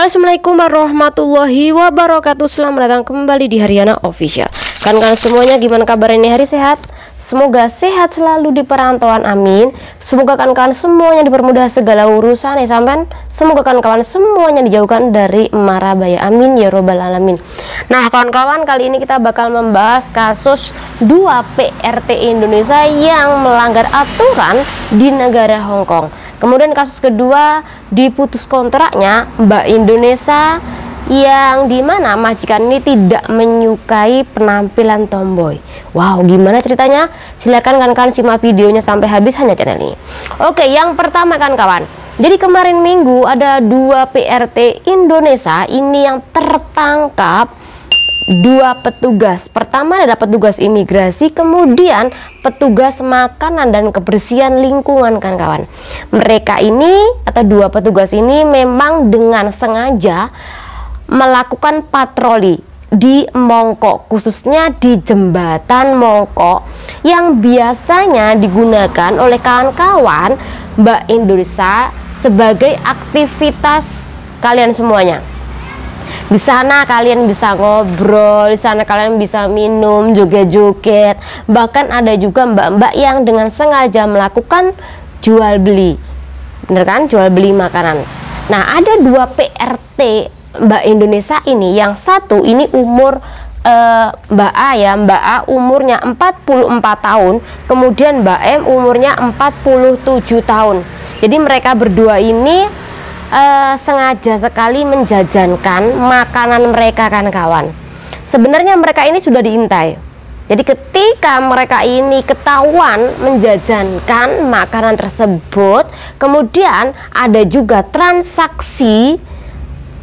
Halo, assalamualaikum warahmatullahi wabarakatuh. Selamat datang kembali di Haryana Official. Kalian semuanya gimana kabar ini hari? Sehat? Semoga sehat selalu di perantauan, amin. Semoga kawan-kawan semuanya dipermudah segala urusan ya sampean. Semoga kawan-kawan semuanya dijauhkan dari mara bahaya, amin ya robbal alamin. Nah kawan-kawan, kali ini kita bakal membahas kasus 2 PRT Indonesia yang melanggar aturan di negara Hong Kong. Kemudian kasus kedua, diputus kontraknya Mbak Indonesia yang dimana majikan ini tidak menyukai penampilan tomboy. Wow, gimana ceritanya? Silahkan kawan-kawan simak videonya sampai habis hanya channel ini. Oke, yang pertama kawan-kawan, jadi kemarin minggu ada 2 PRT Indonesia ini yang tertangkap 2 petugas. Pertama adalah petugas imigrasi, kemudian petugas makanan dan kebersihan lingkungan kawan-kawan. Mereka ini atau 2 petugas ini memang dengan sengaja melakukan patroli di Mongkok, khususnya di jembatan Mongkok yang biasanya digunakan oleh kawan-kawan Mbak Indonesia sebagai aktivitas kalian semuanya. Di sana kalian bisa ngobrol, di sana kalian bisa minum, joget-joget. Bahkan ada juga mbak-mbak yang dengan sengaja melakukan jual beli. Bener kan? Jual beli makanan. Nah, ada 2 PRT Mbak Indonesia ini. Yang satu ini umur Mbak A ya, Mbak A umurnya 44 tahun, kemudian Mbak M umurnya 47 tahun. Jadi mereka berdua ini sengaja sekali menjajankan makanan mereka kawan-kawan. Sebenarnya mereka ini sudah diintai. Jadi ketika mereka ini ketahuan menjajankan makanan tersebut, kemudian ada juga transaksi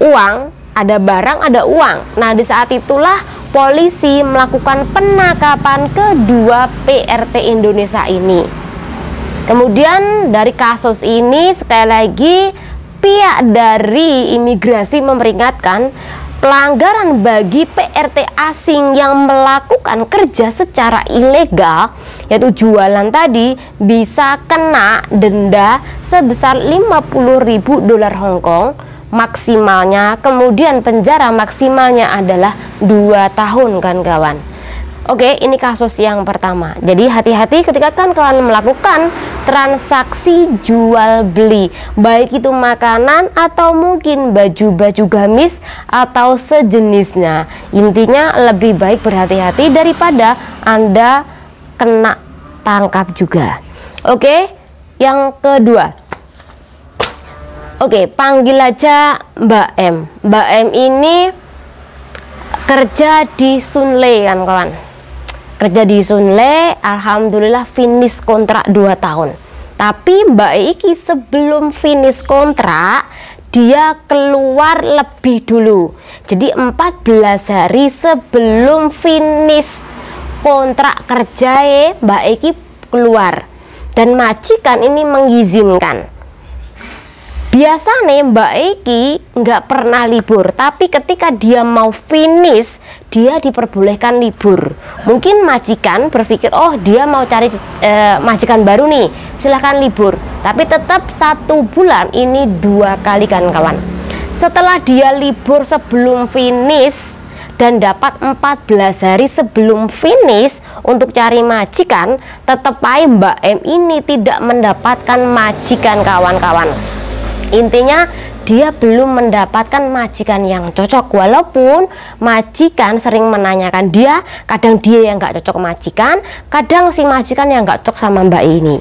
uang, ada barang, ada uang. Nah, di saat itulah polisi melakukan penangkapan kedua PRT Indonesia ini. Kemudian dari kasus ini sekali lagi pihak dari imigrasi memperingatkan pelanggaran bagi PRT asing yang melakukan kerja secara ilegal, yaitu jualan tadi, bisa kena denda sebesar 50.000 dolar Hong Kong maksimalnya, kemudian penjara maksimalnya adalah 2 tahun kawan-kawan. Oke, ini kasus yang pertama. Jadi hati-hati ketika kalian melakukan transaksi jual beli, baik itu makanan atau mungkin baju-baju gamis atau sejenisnya. Intinya lebih baik berhati-hati daripada Anda kena tangkap juga. Oke, yang kedua. Oke, panggil aja Mbak M. Mbak M ini kerja di Sunley kan kawan. Kerja di Sunley, alhamdulillah finish kontrak 2 tahun. Tapi Mbak Iki sebelum finish kontrak, dia keluar lebih dulu. Jadi 14 hari sebelum finish kontrak kerja Mbak Iki keluar. Dan majikan ini mengizinkan. Biasanya Mbak Eki nggak pernah libur, tapi ketika dia mau finish, dia diperbolehkan libur. Mungkin majikan berpikir, oh dia mau cari majikan baru nih, silahkan libur. Tapi tetap 1 bulan ini 2 kali kan kawan. Setelah dia libur sebelum finish dan dapat 14 hari sebelum finish untuk cari majikan, tetap aja Mbak M ini tidak mendapatkan majikan kawan-kawan. Intinya dia belum mendapatkan majikan yang cocok, walaupun majikan sering menanyakan dia, kadang dia yang nggak cocok majikan, kadang si majikan yang nggak cocok sama Mbak ini.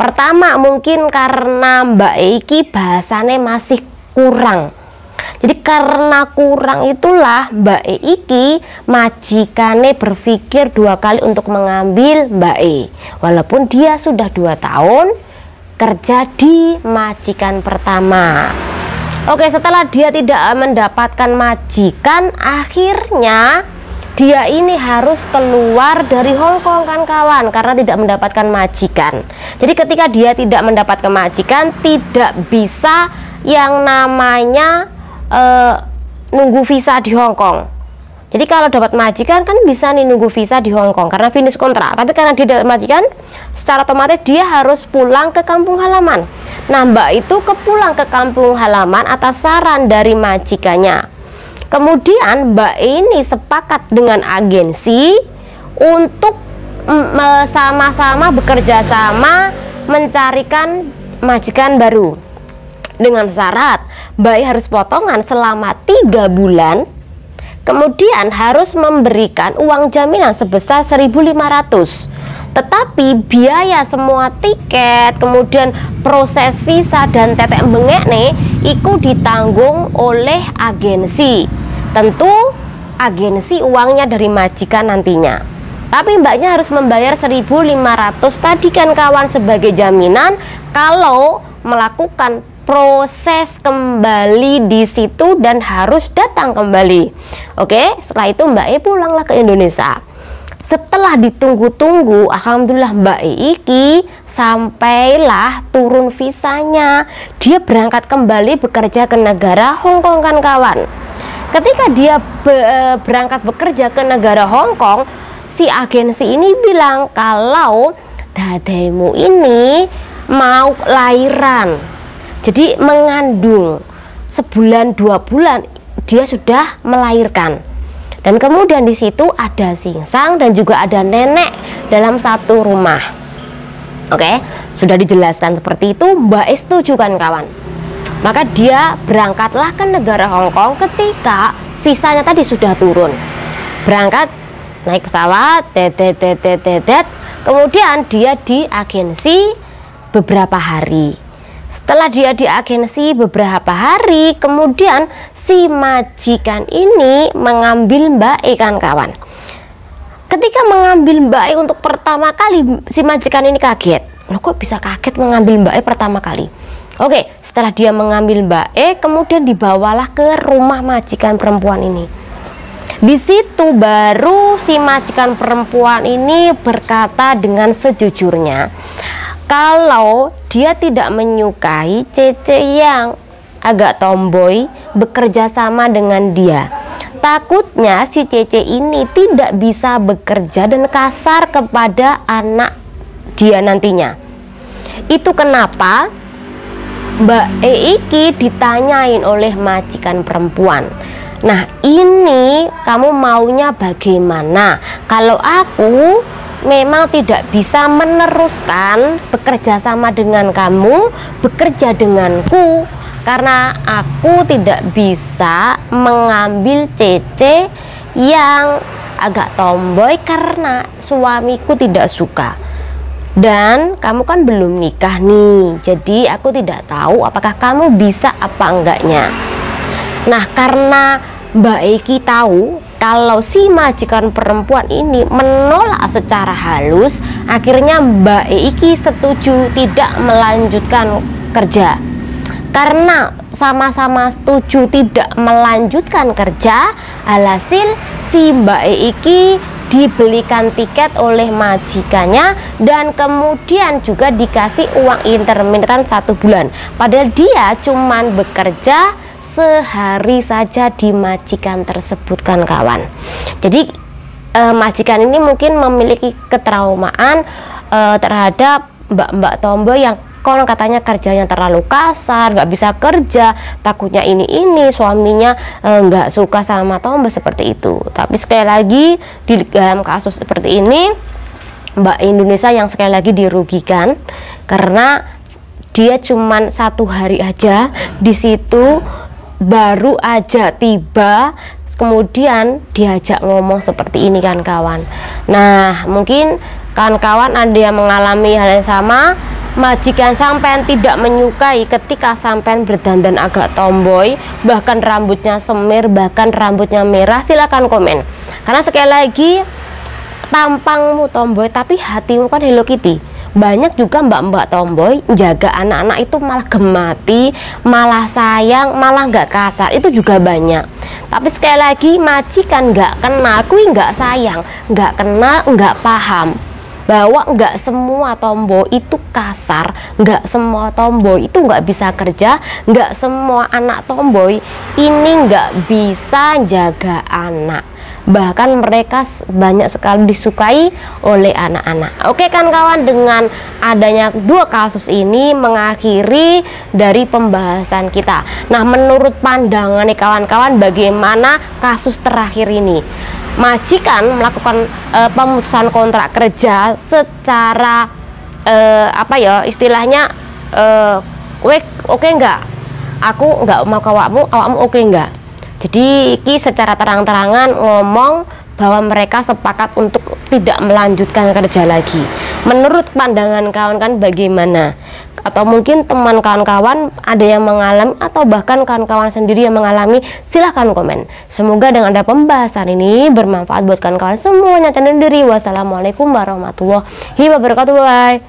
Pertama mungkin karena Mbak Eki bahasanya masih kurang. Jadi karena kurang itulah Mbak Eki majikannya berpikir 2 kali untuk mengambil Mbak E, walaupun dia sudah 2 tahun kerja di majikan pertama. Oke, setelah dia tidak mendapatkan majikan, akhirnya dia ini harus keluar dari Hong Kong kan kawan, karena tidak mendapatkan majikan. Jadi ketika dia tidak mendapatkan majikan, tidak bisa yang namanya nunggu visa di Hong Kong. Jadi kalau dapat majikan kan bisa nih nunggu visa di Hong Kong karena finish kontrak. Tapi karena dia dapat majikan, secara otomatis dia harus pulang ke kampung halaman. Nah, Mbak itu pulang ke kampung halaman atas saran dari majikannya. Kemudian Mbak ini sepakat dengan agensi untuk sama-sama bekerja sama mencarikan majikan baru. Dengan syarat Mbak harus potongan selama 3 bulan. Kemudian harus memberikan uang jaminan sebesar 1.500. Tetapi biaya semua tiket, kemudian proses visa dan tetek bengek nih, itu ditanggung oleh agensi. Tentu agensi uangnya dari majikan nantinya. Tapi Mbaknya harus membayar 1.500 tadi kan kawan sebagai jaminan kalau melakukan proses kembali di situ dan harus datang kembali. Oke, setelah itu Mbak E pulanglah ke Indonesia. Setelah ditunggu-tunggu, alhamdulillah Mbak E iki sampailah turun visanya. Dia berangkat kembali bekerja ke negara Hong Kong kan kawan. Ketika dia berangkat bekerja ke negara Hong Kong, si agensi ini bilang kalau dademu ini mau lahiran. Jadi mengandung sebulan 2 bulan dia sudah melahirkan. Dan kemudian di situ ada singsang dan juga ada nenek dalam satu rumah. Oke, sudah dijelaskan seperti itu, Mbak Es setuju kan kawan. Maka dia berangkatlah ke negara Hong Kong ketika visanya tadi sudah turun. Berangkat naik pesawat, kemudian dia di agensi beberapa hari. Setelah dia di agensi beberapa hari, kemudian si majikan ini mengambil Mbak E kan kawan. Ketika mengambil Mbak E untuk pertama kali, si majikan ini kaget. Loh, kok bisa kaget mengambil Mbak E pertama kali? Oke, setelah dia mengambil Mbak E, kemudian dibawalah ke rumah majikan perempuan ini. Di situ baru si majikan perempuan ini berkata dengan sejujurnya, kalau dia tidak menyukai Cece yang agak tomboy bekerja sama dengan dia. Takutnya si Cece ini tidak bisa bekerja dan kasar kepada anak dia nantinya. Itu kenapa Mbak E iki ditanyain oleh majikan perempuan. Nah, ini kamu maunya bagaimana? Kalau aku memang tidak bisa meneruskan bekerja sama dengan kamu, bekerja denganku, karena aku tidak bisa mengambil Cece yang agak tomboy karena suamiku tidak suka. Dan kamu kan belum nikah nih, jadi aku tidak tahu apakah kamu bisa apa enggaknya. Nah, karena Mbak Eki tahu kalau si majikan perempuan ini menolak secara halus, akhirnya Mbak Eki setuju tidak melanjutkan kerja. Karena sama-sama setuju tidak melanjutkan kerja, alhasil si Mbak Eki dibelikan tiket oleh majikannya dan kemudian juga dikasih uang intermittent 1 bulan. Padahal dia cuman bekerja sehari saja di majikan tersebut kan kawan. Jadi majikan ini mungkin memiliki ketraumaan terhadap mbak-mbak tomboy yang konon katanya kerjanya terlalu kasar, nggak bisa kerja, takutnya ini suaminya nggak suka sama tomboy seperti itu. Tapi sekali lagi di dalam kasus seperti ini Mbak Indonesia yang sekali lagi dirugikan karena dia cuman 1 hari aja di situ, baru aja tiba kemudian diajak ngomong seperti ini kan kawan. Nah, mungkin kawan-kawan ada yang mengalami hal yang sama, majikan sampean tidak menyukai ketika sampean berdandan agak tomboy, bahkan rambutnya semir, bahkan rambutnya merah, silakan komen. Karena sekali lagi tampangmu tomboy tapi hatimu kan Hello Kitty. Banyak juga mbak-mbak tomboy jaga anak-anak itu malah gemati, malah sayang, malah nggak kasar, itu juga banyak. Tapi sekali lagi majikan nggak kenal, kui nggak sayang, nggak kenal, nggak paham bahwa nggak semua tomboy itu kasar, nggak semua tomboy itu nggak bisa kerja, nggak semua anak tomboy ini nggak bisa jaga anak. bahkan mereka banyak sekali disukai oleh anak-anak. Oke kan kawan, dengan adanya dua kasus ini mengakhiri dari pembahasan kita. Nah, menurut pandangan nih kawan-kawan, bagaimana kasus terakhir ini? Majikan melakukan pemutusan kontrak kerja secara apa ya istilahnya, oke enggak, aku enggak mau ke awakmu oke enggak. Jadi iki secara terang-terangan ngomong bahwa mereka sepakat untuk tidak melanjutkan kerja lagi. Menurut pandangan kawan-kawan bagaimana? Atau mungkin teman kawan-kawan ada yang mengalami, atau bahkan kawan-kawan sendiri yang mengalami, silahkan komen. Semoga dengan ada pembahasan ini bermanfaat buat kawan-kawan semuanya. Wassalamualaikum warahmatullahi wabarakatuh. Bye.